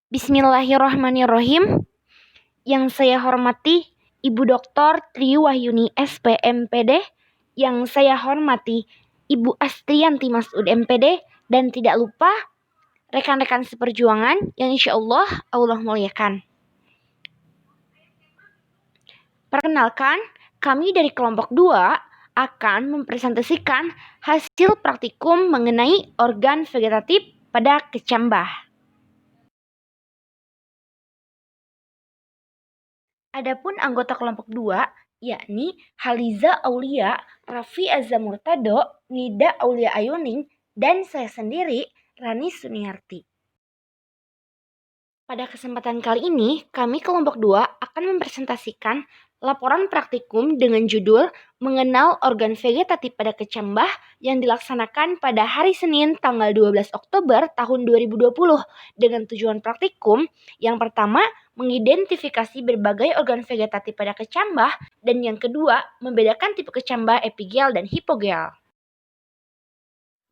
Bismillahirrahmanirrahim. Yang saya hormati Ibu Dr. Tri Wahyuni SPMPD, yang saya hormati Ibu Astriyanti Masud MPD, dan tidak lupa rekan-rekan seperjuangan yang insya Allah muliakan. Perkenalkan, kami dari kelompok 2 akan mempresentasikan hasil praktikum mengenai organ vegetatif pada kecambah. Adapun anggota kelompok 2, yakni Haliza Aulia, Raffi Azza Murtado, Nida Aulia Ayuning, dan saya sendiri, Rani Suniarti. Pada kesempatan kali ini, kami kelompok 2 akan mempresentasikan laporan praktikum dengan judul Mengenal Organ Vegetatif pada Kecambah yang dilaksanakan pada hari Senin tanggal 12 Oktober tahun 2020 dengan tujuan praktikum yang pertama mengidentifikasi berbagai organ vegetatif pada kecambah dan yang kedua membedakan tipe kecambah epigel dan hipogel.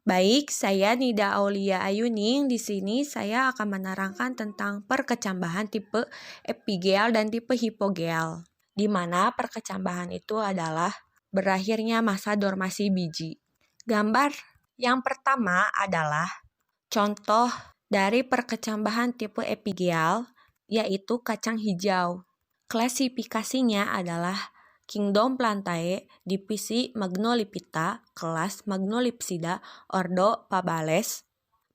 Baik, saya Nida Aulia Ayuning. Di sini saya akan menerangkan tentang perkecambahan tipe epigel dan tipe hipogel, di mana perkecambahan itu adalah berakhirnya masa dormasi biji. Gambar yang pertama adalah contoh dari perkecambahan tipe epigel, yaitu kacang hijau. Klasifikasinya adalah Kingdom Plantae, divisi Magnolipita, kelas Magnolipsida, ordo Pabales,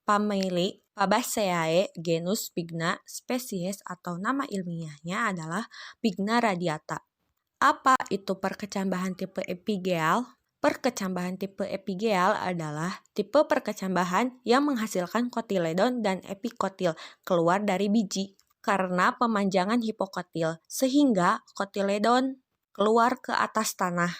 famili Fabaceae, genus Pigna, spesies atau nama ilmiahnya adalah Pigna radiata. Apa itu perkecambahan tipe epigel? Perkecambahan tipe epigel adalah tipe perkecambahan yang menghasilkan kotiledon dan epikotil keluar dari biji karena pemanjangan hipokotil, sehingga kotiledon keluar ke atas tanah,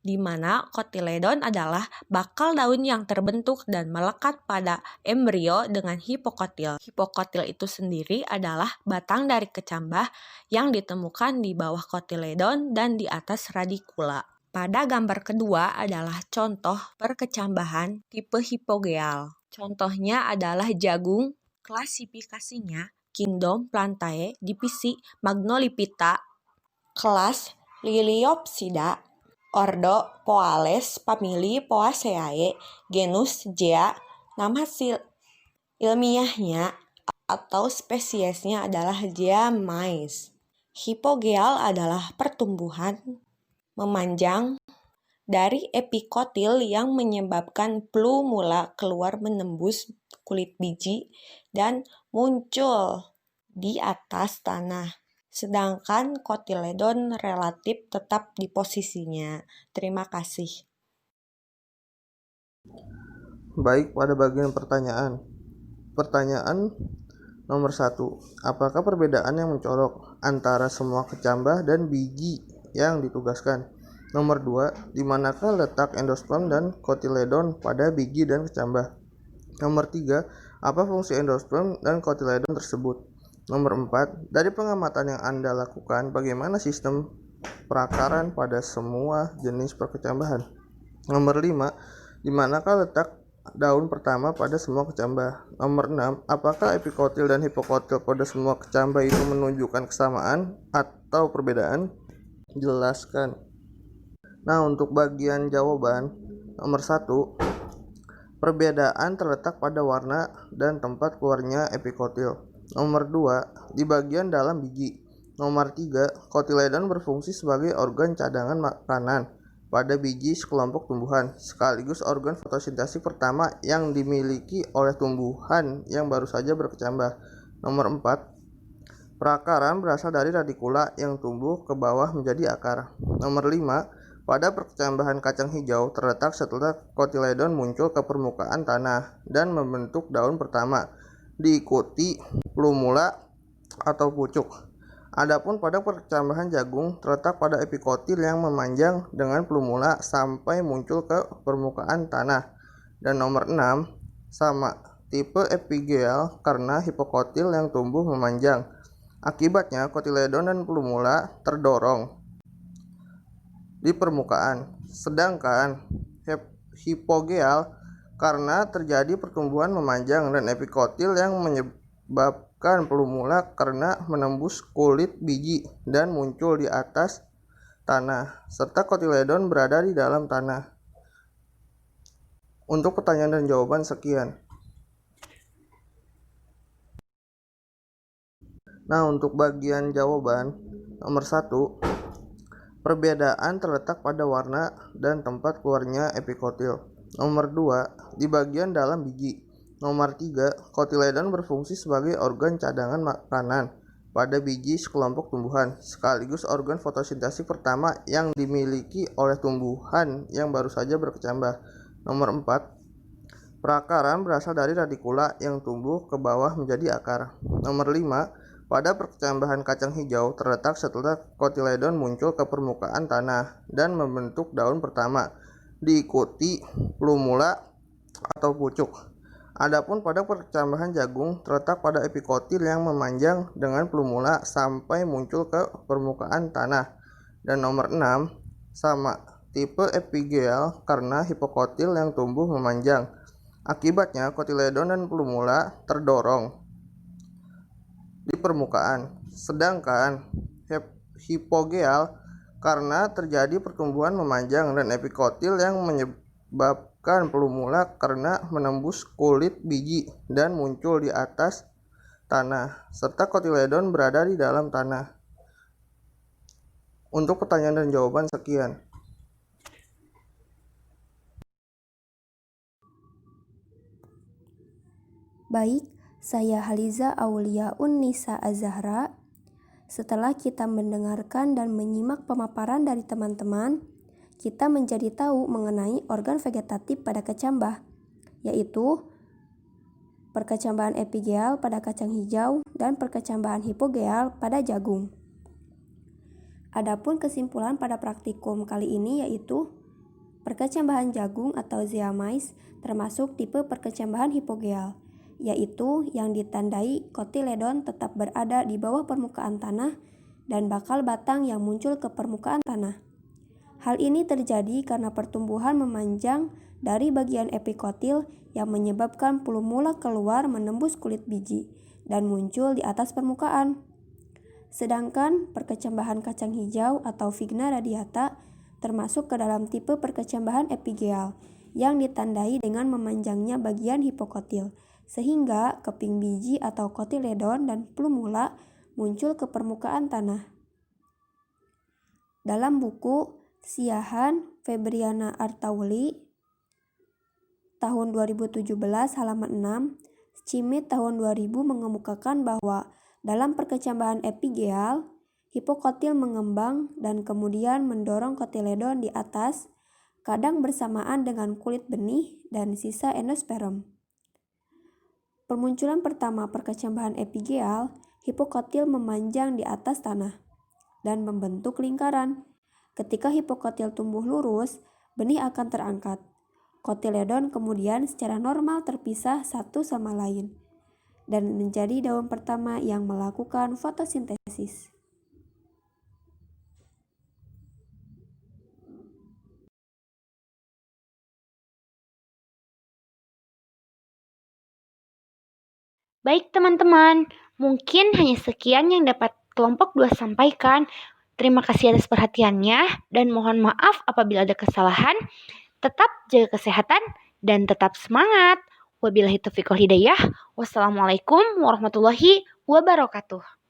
di mana kotiledon adalah bakal daun yang terbentuk dan melekat pada embrio dengan hipokotil. Hipokotil itu sendiri adalah batang dari kecambah yang ditemukan di bawah kotiledon dan di atas radikula. Pada gambar kedua adalah contoh perkecambahan tipe hipogel. Contohnya adalah jagung, klasifikasinya Kingdom Plantae, divisi Magnolipita, kelas Liliopsida, ordo Poales, famili Poaceae, genus Gea, nama ilmiahnya atau spesiesnya adalah Gea mais. Hipogel adalah pertumbuhan memanjang dari epikotil yang menyebabkan plumula keluar menembus kulit biji dan muncul di atas tanah. Sedangkan kotiledon relatif tetap di posisinya. Terima kasih. Baik, pada bagian pertanyaan. Pertanyaan nomor 1. Apakah perbedaan yang mencolok antara semua kecambah dan biji yang ditugaskan? Nomor 2. Di manakah letak endosperm dan kotiledon pada biji dan kecambah? Nomor 3. Apa fungsi endosperm dan kotiledon tersebut? Nomor 4. Dari pengamatan yang Anda lakukan, bagaimana sistem perakaran pada semua jenis perkecambahan? Nomor 5. Di manakah letak daun pertama pada semua kecambah? Nomor 6. Apakah epikotil dan hipokotil pada semua kecambah itu menunjukkan kesamaan atau perbedaan? Jelaskan. Nah, untuk bagian jawaban, nomor 1. Perbedaan terletak pada warna dan tempat keluarnya epikotil. Nomor 2. Di bagian dalam biji. Nomor 3. Kotiledon berfungsi sebagai organ cadangan makanan pada biji sekelompok tumbuhan, sekaligus organ fotosintesis pertama yang dimiliki oleh tumbuhan yang baru saja berkecambah. Nomor 4. Perakaran berasal dari radikula yang tumbuh ke bawah menjadi akar. Nomor 5. Pada perkecambahan kacang hijau terletak setelah kotiledon muncul ke permukaan tanah dan membentuk daun pertama, diikuti plumula atau pucuk. Adapun pada perkecambahan jagung terletak pada epikotil yang memanjang dengan plumula sampai muncul ke permukaan tanah. Dan nomor 6, sama tipe epigel karena hipokotil yang tumbuh memanjang. Akibatnya kotiledon dan plumula terdorong di permukaan, sedangkan hipogel karena terjadi pertumbuhan memanjang dan epikotil yang menyebabkan pelumula karena menembus kulit biji dan muncul di atas tanah, serta kotiledon berada di dalam tanah. Untuk pertanyaan dan jawaban sekian. Nah, untuk bagian jawaban nomor 1, perbedaan terletak pada warna dan tempat keluarnya epikotil. Nomor 2, di bagian dalam biji. Nomor 3, kotiledon berfungsi sebagai organ cadangan makanan pada biji sekelompok tumbuhan, sekaligus organ fotosintesis pertama yang dimiliki oleh tumbuhan yang baru saja berkecambah. Nomor 4, perakaran berasal dari radikula yang tumbuh ke bawah menjadi akar. Nomor 5, pada perkecambahan kacang hijau terletak setelah kotiledon muncul ke permukaan tanah dan membentuk daun pertama, diikuti plumula atau pucuk. Adapun pada perkecambahan jagung terletak pada epikotil yang memanjang dengan plumula sampai muncul ke permukaan tanah. Dan nomor 6, sama tipe epigeal karena hipokotil yang tumbuh memanjang. Akibatnya kotiledon dan plumula terdorong di permukaan, sedangkan hipogeal karena terjadi pertumbuhan memanjang, dan epikotil yang menyebabkan pelumula karena menembus kulit biji dan muncul di atas tanah, serta kotiledon berada di dalam tanah. Untuk pertanyaan dan jawaban sekian. Baik, saya Haliza Aulia Unnisa Azahra. Setelah kita mendengarkan dan menyimak pemaparan dari teman-teman, kita menjadi tahu mengenai organ vegetatif pada kecambah, yaitu perkecambahan epigeal pada kacang hijau dan perkecambahan hipogeal pada jagung. Adapun kesimpulan pada praktikum kali ini yaitu perkecambahan jagung atau zeamais termasuk tipe perkecambahan hipogeal, yaitu yang ditandai kotiledon tetap berada di bawah permukaan tanah dan bakal batang yang muncul ke permukaan tanah. Hal ini terjadi karena pertumbuhan memanjang dari bagian epikotil yang menyebabkan plumula keluar menembus kulit biji dan muncul di atas permukaan. Sedangkan perkecambahan kacang hijau atau Vigna radiata termasuk ke dalam tipe perkecambahan epigeal yang ditandai dengan memanjangnya bagian hipokotil, sehingga keping biji atau kotiledon dan plumula muncul ke permukaan tanah. Dalam buku Siahan Febriana Artauli tahun 2017 halaman 6, Cimit tahun 2000 mengemukakan bahwa dalam perkecambahan epigeal, hipokotil mengembang dan kemudian mendorong kotiledon di atas, kadang bersamaan dengan kulit benih dan sisa endosperm. Permunculan pertama perkecambahan epigeal, hipokotil memanjang di atas tanah dan membentuk lingkaran. Ketika hipokotil tumbuh lurus, benih akan terangkat. Kotiledon kemudian secara normal terpisah satu sama lain dan menjadi daun pertama yang melakukan fotosintesis. Baik teman-teman, mungkin hanya sekian yang dapat kelompok 2 sampaikan. Terima kasih atas perhatiannya dan mohon maaf apabila ada kesalahan. Tetap jaga kesehatan dan tetap semangat. Wabillahi taufiq wal hidayah. Wassalamualaikum warahmatullahi wabarakatuh.